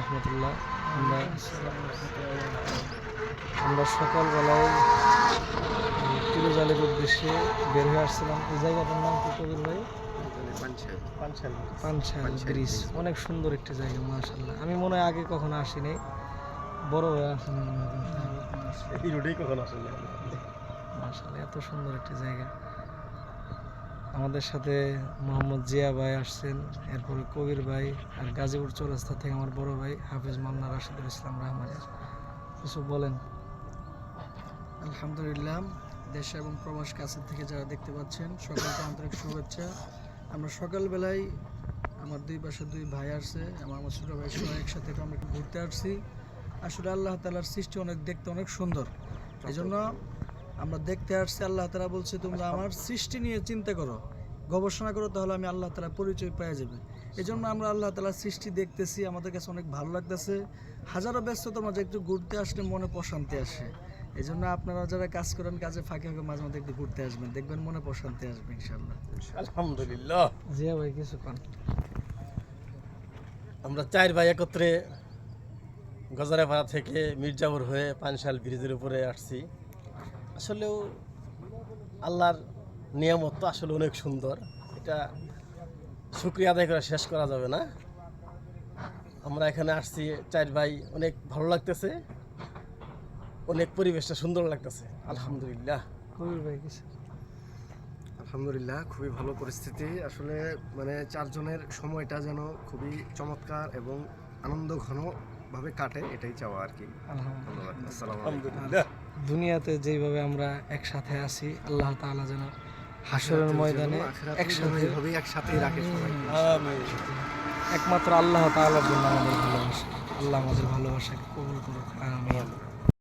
রহমতুল্লাহ। আমরা সকালবেলায় তিরুজালের উদ্দেশ্যে বের হয়ে আসছিলাম। এই জায়গাটার নাম কি কবির ভাই? পানশাল ব্রিজ। অনেক সুন্দর একটি জায়গা মাশাআল্লাহ। আমি মনে হয় আগে কখনো আসিনি, বড় হয়ে আসেনি এই রোডেই কখনো আসেনি মাশাআল্লাহ। এত সুন্দর একটি জায়গা। আমাদের সাথে মোহাম্মদ জিয়া ভাই আসছেন, এরপরে কবির ভাই, আর গাজীপুর চৌরাস্তা থেকে আমার বড় ভাই হাফেজ মান্না রাশিদুল ইসলাম রহমানি। কিছু বলেন। আলহামদুলিল্লাহ, দেশ এবং প্রবাস কাছের থেকে যারা দেখতে পাচ্ছেন সকলকে আন্তরিক শুভেচ্ছা। আমরা সকালবেলায় আমার দুই পাশে দুই ভাই আসছে, আমার ছোটো ভাই সবাই একসাথে আমরা ঘুরতে আসছি। আসলে আল্লাহ তাআলার সৃষ্টি দেখতে অনেক সুন্দর, এই জন্য আমরা দেখতে আসছি। আল্লাহ তাআলা বলছে তোমরা আমার সৃষ্টি নিয়ে চিন্তা করো, গবেষণা করো, তাহলে আমি আল্লাহ তাআলা পরিচয় পেয়ে যাবে। এই জন্য আমরা আল্লাহ তাআলার সৃষ্টি দেখতেছি, আমাদের কাছে অনেক ভালো লাগতেছে। হাজারো ব্যস্ততার মাঝে একটু ঘুরতে আসলে মনে প্রশান্তি আসে। এই জন্য আপনারা যারা কাজ করেন, কাজে ফাঁকে ফাঁকে মাঝে মাঝে একটু ঘুরতে আসবেন, দেখবেন মনে প্রশান্তি আসবে ইনশাআল্লাহ। আলহামদুলিল্লাহ। জিয়া ভাই কিছু কন। আমরা চার ভাই একত্রে গজারাপাড়া থেকে মির্জাপুর হয়ে পানশাল ব্রিজের উপরে আসছি। আসলেও আল্লাহর নিয়ামত তো আসলে অনেক সুন্দর, এটা শুকরিয়া আদায় করে শেষ করা যাবে না। আমরা এখানে আসছি চার ভাই, অনেক ভালো লাগতেছে, অনেক পরিবেশটা সুন্দর লাগতেছে। আলহামদুলিল্লাহ। কবির ভাই কিছু। আলহামদুলিল্লাহ, খুবই ভালো পরিস্থিতি। আসলে মানে চারজনের সময়টা যেন খুবই চমৎকার এবং আনন্দ ঘনভাবে কাটে, এটাই চাওয়া আর কি। ধন্যবাদ। আসসালামু আলাইকুম। আলহামদুলিল্লাহ। দুনিয়াতে যেভাবে আমরা একসাথে আছি, আল্লাহ তাআলা যেন হাসরের ময়দানে এইভাবেই একসাথেই রাখে সবাই। আমিন। একমাত্র আল্লাহ তাআলার জন্য আমাদের ভালোবাসা। আল্লাহ আমাদের ভালোবাসাকে কবুল করুক। আমিন।